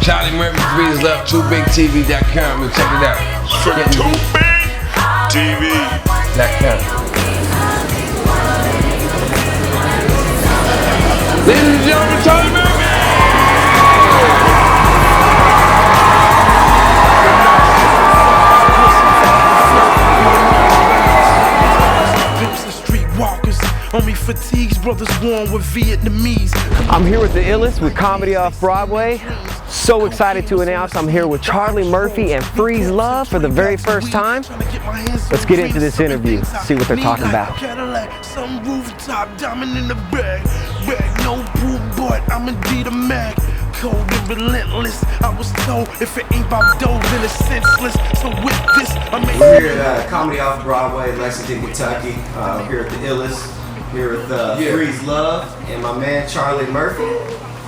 Charlie Murphy, Freez Luv, 2BigTV.com. Check it out. From 2BigTV.com. Ladies and gentlemen, Charlie Murphy! Only fatigues, brothers born with Vietnamese. I'm here with the Illest with Comedy Off Broadway. So excited to announce I'm here with Charlie Murphy and Freez Luv for the very first time. Let's get into this interview, see what they're talking about. Some rooftop, diamond in the bag. No proof, but I'm indeed a mag. Cold and relentless. I was told if it ain't about dough, then it's senseless. So with this, we're here at Comedy Off Broadway, Lexington, Kentucky. Here at the Illest. Here with Freez Luv and my man Charlie Murphy.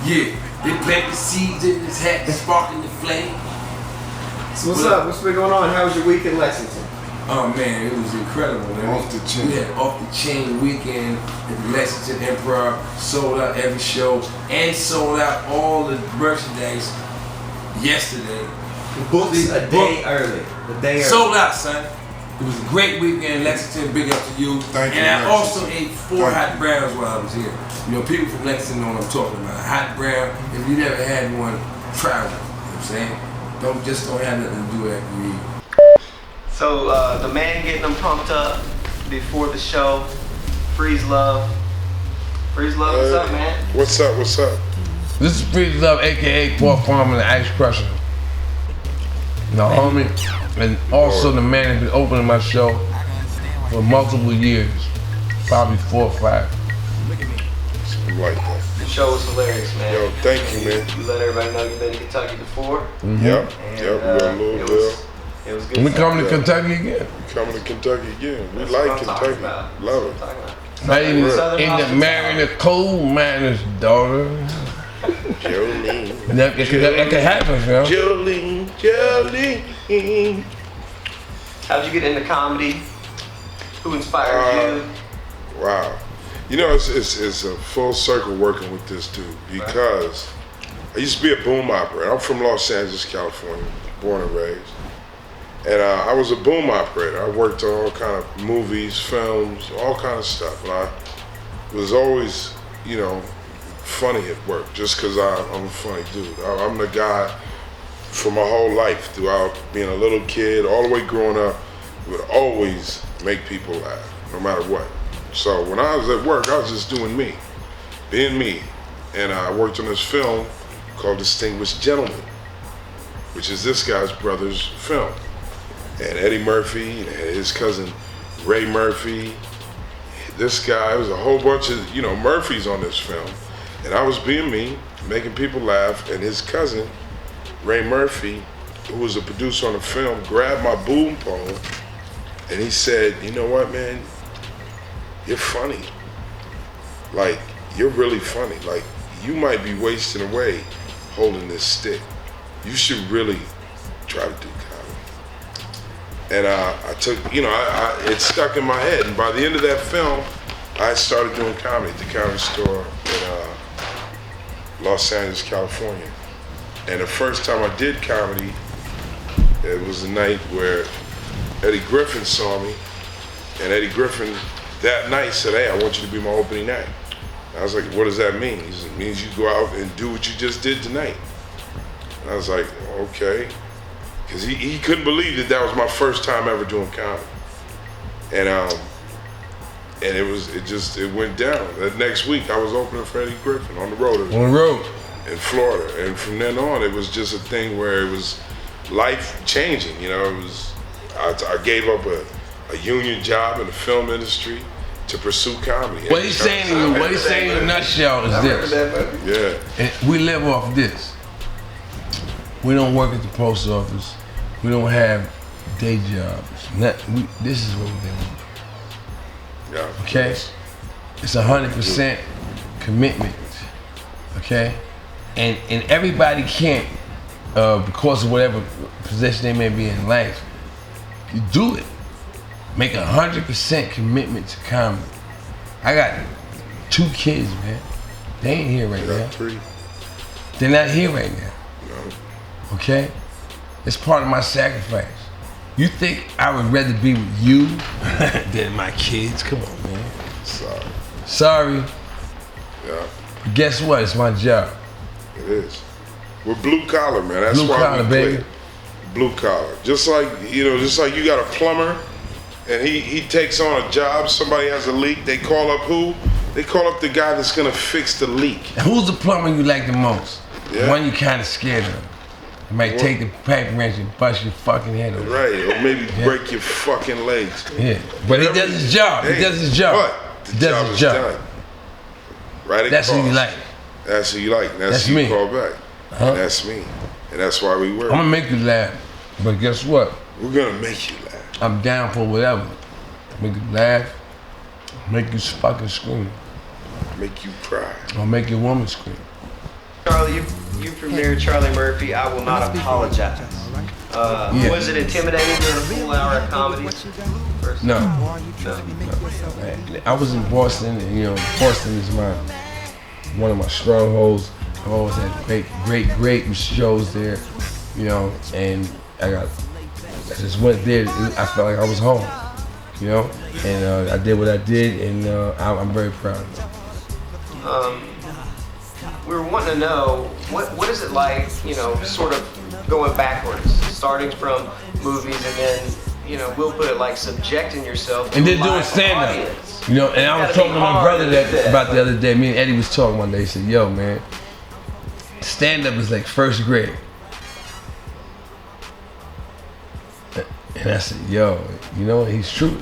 Yeah, they plant the seeds in his hat, sparking the flame. So what's up? What's been going on? How was your week in Lexington? Oh man, it was incredible, man. Off the chain. We had off the chain weekend at the Lexington Improv. Sold out every show and sold out all the merchandise yesterday. Books a day early. Sold out, son. It was a great weekend, Lexington. Big up to you. Thank you. And I also ate 4 hot browns while I was here. You know, people from Lexington know what I'm talking about. Hot brown. If you never had one, try one. You know what I'm saying? Don't have nothing to do after you eat. So the man getting them pumped up before the show, Freez Luv. Freez Luv, what's up, man? What's up? What's up? This is Freez Luv, aka Pork Farmer, the Ice Crusher. The homie, and also the man that's been opening my show for multiple years, probably 4 or 5. I'm like that. The show was hilarious, man. Yo, thank you, man. You let everybody know you've been to Kentucky before. Yep, we got a little bit. It was good. We coming to Kentucky again. Coming to Kentucky again. We That's like what I'm Kentucky. about. Love it. Not even in the marrying a coal miner's daughter. Jolene. That can happen, fam. Jolene. How'd you get into comedy? Who inspired you? Wow. You know, it's a full circle working with this dude because I used to be a boom operator. I'm from Los Angeles, California, born and raised. And I was a boom operator. I worked on all kind of movies, films, all kind of stuff. And I was always, you know, funny at work just because I'm a funny dude. I'm the guy for my whole life, throughout being a little kid, all the way growing up, would always make people laugh, no matter what. So when I was at work, I was just doing me, being me. And I worked on this film called Distinguished Gentleman, which is this guy's brother's film. And Eddie Murphy, and his cousin Ray Murphy, this guy, it was a whole bunch of, you know, Murphys on this film. And I was being me, making people laugh, and his cousin, Ray Murphy, who was a producer on the film, grabbed my boom pole, and he said, you know what, man, you're funny. Like, you're really funny. Like, you might be wasting away holding this stick. You should really try to do comedy. And I took, you know, it stuck in my head. And by the end of that film, I started doing comedy at the Comedy Store in Los Angeles, California. And the first time I did comedy, it was the night where Eddie Griffin saw me. And Eddie Griffin that night said, hey, I want you to be my opening act. And I was like, what does that mean? He said, it means you go out and do what you just did tonight. And I was like, okay. Because he couldn't believe that was my first time ever doing comedy. And it went down. That next week I was opening for Eddie Griffin on the road. On the road. In Florida. And from then on, it was just a thing where it was life changing. You know, it was, I gave up a union job in the film industry to pursue comedy. What he's saying in a nutshell is this. Yeah. And we live off this. We don't work at the post office. We don't have day jobs. This is what we're doing. Yeah. Okay? It's 100% commitment. Okay? And everybody can't, because of whatever position they may be in life, you do it. Make 100% commitment to comedy. I got 2 kids, man. They ain't here right now. 3. They're not here right now. No. okay? It's part of my sacrifice. You think I would rather be with you than my kids? Come on, man. Sorry. Yeah. But guess what? It's my job. It is. We're blue collar, man. That's Blue why collar, we play. baby. Blue collar. Just like you got a plumber and he takes on a job, somebody has a leak, they call up who? They call up the guy that's gonna fix the leak. And who's the plumber you like the most? Yeah. The one you kind of scared of. You might take the pipe wrench and bust your fucking head over. Right, or maybe break your fucking legs. Yeah, but he does his job. Hey, He does his job. But the He does job his is job. done. Right. That's who you like. That's who you like. And that's who me. you call back. Uh-huh. And that's me. And that's why we work. I'm gonna make you laugh, but guess what? We're gonna make you laugh. I'm down for whatever. Make you laugh, make you fucking scream. Make you cry. Or make your woman scream. Charlie, you premiered Charlie Murphy, I Will Not Apologize. Yeah. Was it intimidating doing a full hour of comedy? No. I was in Boston, and Boston is one of my strongholds. I've always had great shows there, and I just went there. I felt like I was home, and I did what I did, and I'm very proud of it. We were wanting to know, what is it like, sort of going backwards, starting from movies and then, we'll put it like subjecting yourself to and a then doing live stand-up. audience. And I was talking to my brother about the other day. Me and Eddie was talking one day. He said, yo, man, stand-up is like first grade. And I said, yo, he's true.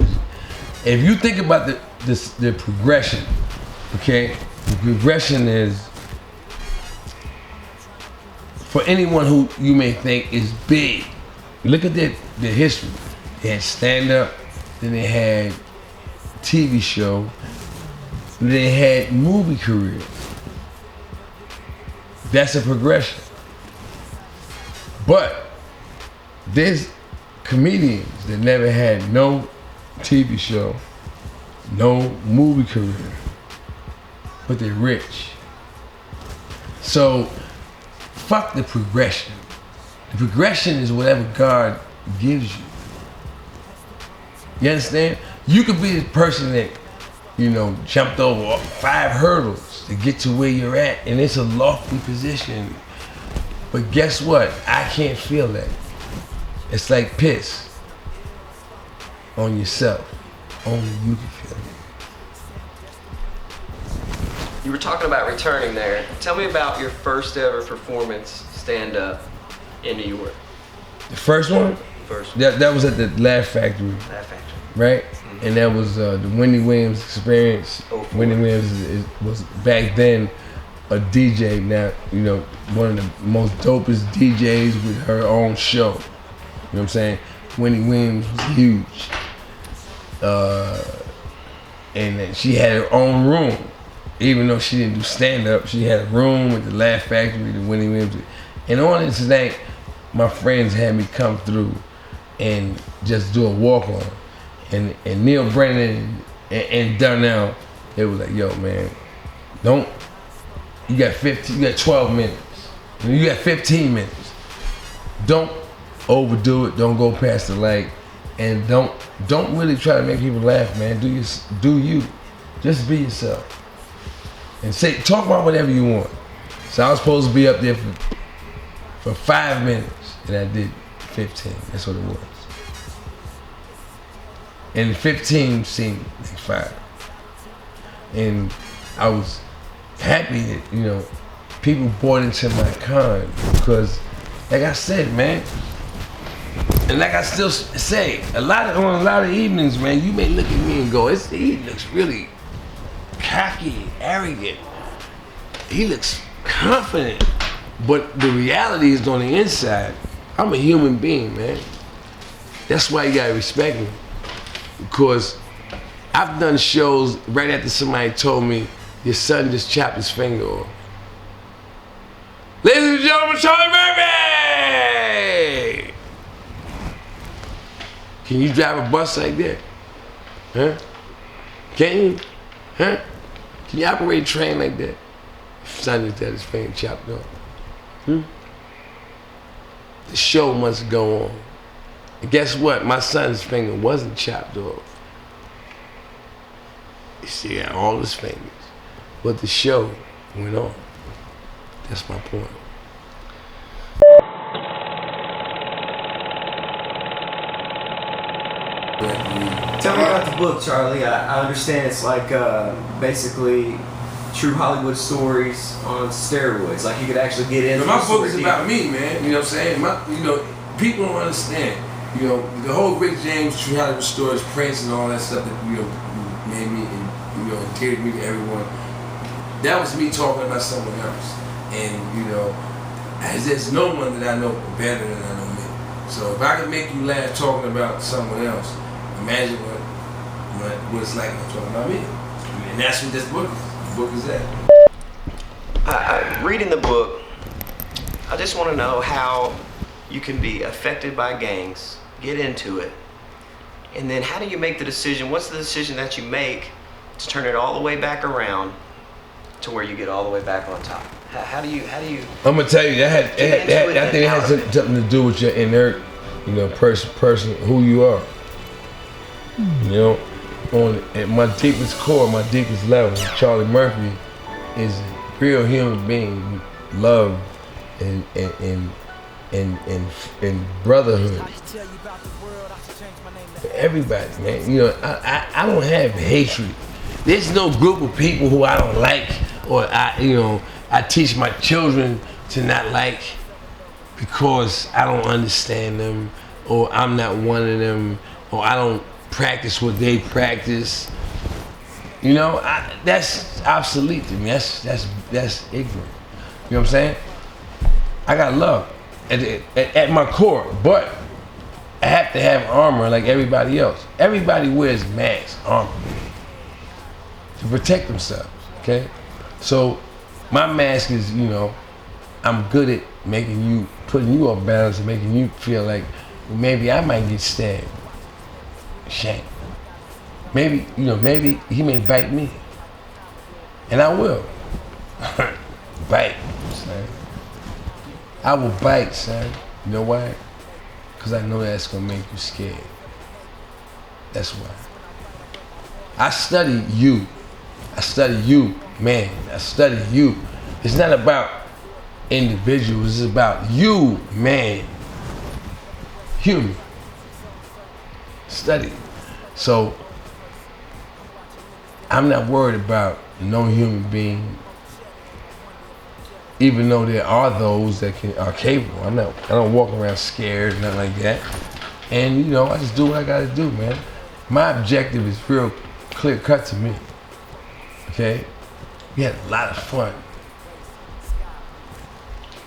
If you think about the progression, okay? The progression is, for anyone who you may think is big, look at their history. They had stand-up, then they had TV show, then they had movie career. That's a progression. But there's comedians that never had no TV show, no movie career, but they're rich. So, fuck the progression. The progression is whatever God gives you. You understand? You could be the person that, jumped over 5 hurdles to get to where you're at, and it's a lofty position. But guess what? I can't feel that. It's like piss on yourself. Only you can feel it. You were talking about returning there. Tell me about your first ever performance stand-up in New York. The first one? First. That was at the Laugh Factory. Laugh Factory. Right? Mm-hmm. And that was the Wendy Williams experience. Wendy Williams was back then a DJ. Now, one of the most dopest DJs with her own show. You know what I'm saying? Wendy Williams was huge. And then she had her own room. Even though she didn't do stand-up, she had a room with the Laugh Factory, the Wendy Williams. And on this night, my friends had me come through and just do a walk-on. And Neil Brennan and Darnell, they were like, yo, man, you got 12 minutes. You got 15 minutes. Don't overdo it, don't go past the light, and don't really try to make people laugh, man. Do you. Just be yourself. And talk about whatever you want. So I was supposed to be up there for 5 minutes, and I did 15. That's what it was. And 15 seemed like 5. And I was happy that, people bought into my con because, like I said, man, and like I still say, on a lot of evenings, man, you may look at me and go, he looks really cocky, arrogant. He looks confident. But the reality is on the inside, I'm a human being, man. That's why you gotta respect me. Because I've done shows right after somebody told me, your son just chopped his finger off. Ladies and gentlemen, Charlie Murphy! Can you drive a bus like that? Huh? Can you? Huh? Can you operate a train like that? Son just had his finger chopped off. the show must go on. And guess what? My son's finger wasn't chopped off. He still got all his fingers. But the show went on. That's my point. Tell me about the book, Charlie. I understand it's like basically true Hollywood stories on steroids. Like you could actually get into. My book is about me, man. You know what I'm saying? People don't understand. The whole Rick James True Hollywood Stories, Prince, and all that stuff that made me and endeared me to everyone. That was me talking about someone else, and there's no one that I know better than I know me. So if I can make you laugh talking about someone else, imagine what it's like when I'm talking about me. And that's what this book is. The book is that. Reading the book, I just want to know how you can be affected by gangs, get into it, and then how do you make the decision? What's the decision that you make to turn it all the way back around to where you get all the way back on top? How do you? I'm gonna tell you I think it has something to do with your inert, person, who you are. At my deepest core, my deepest level, Charlie Murphy is a real human being, love and brotherhood for everybody, man. I don't have hatred. There's no group of people who I don't like, or I teach my children to not like because I don't understand them, or I'm not one of them, or I don't practice what they practice. That's obsolete to me. That's ignorant. You know what I'm saying? I got love at my core, but I have to have armor like everybody else. Everybody wears masks, armor, to protect themselves, okay? So my mask is, I'm good at putting you off balance and making you feel like maybe I might get stabbed. Shame. Maybe he may bite me. And I will. Bite, son. I will bite, son. You know why? Because I know that's gonna make you scared. That's why. I study you. I study you, man. I study you. It's not about individuals, it's about you, man. Human. Study. So I'm not worried about no human being, even though there are those that are capable. I don't walk around scared, nothing like that. And I just do what I gotta do, man. My objective is real clear cut to me. Okay? We had a lot of fun.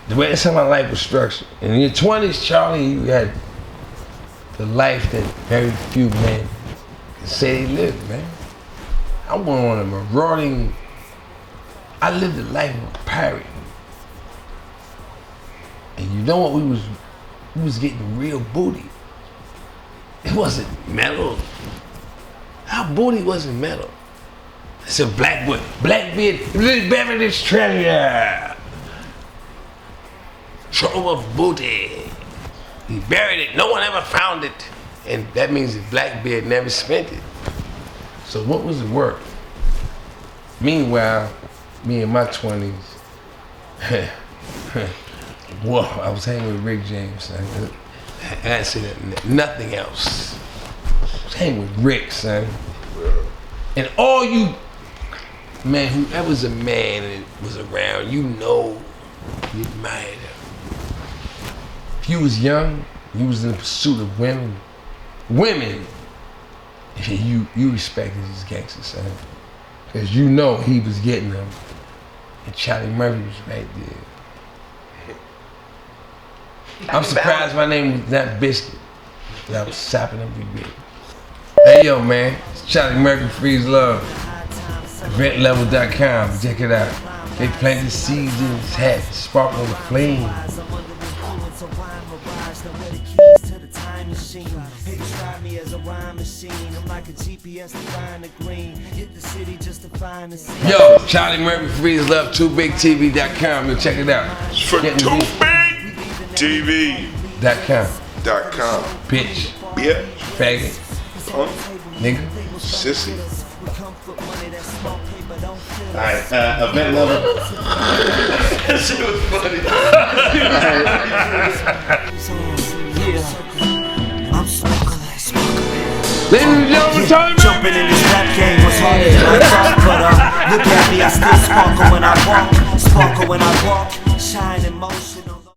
That's how my life was structured. In your 20s, Charlie, you had the life that very few men can say they lived, man. I went on a marauding, I lived the life of a pirate. And you know what, we was getting real booty. It wasn't metal. Our booty wasn't metal. It's a Blackbeard, little Beverly's treasure. Trove of booty. He buried it, no one ever found it. And that means that Blackbeard never spent it. So what was it worth? Meanwhile, me in my 20s, whoa, I was hanging with Rick James. I didn't say that, nothing else. I was hanging with Rick, son. And all you, man, whoever's a man and was around, you admired him. If you was young, you was in the pursuit of women, you respected these gangsters, son. Because he was getting them. And Charlie Murphy was right there. I'm surprised my name was not Biscuit. I was sopping up big. Hey yo, man, it's Charlie Murphy, Freez Luv. Eventlevel.com, check it out. They planted seeds in his hat, sparkle the flame. Yo, Charlie Murphy, Freez Luv, 2BigTV.com. Go check it out. For 2Big TV. .com. .com. Bitch. Yeah. Faggot. Huh? Nigga. Sissy. Alright, event lover. That shit was funny. Ladies and gentlemen, Charlie Jumping in this rap game was harder than I thought, but look at me, I still sparkle when I walk, shine in motion.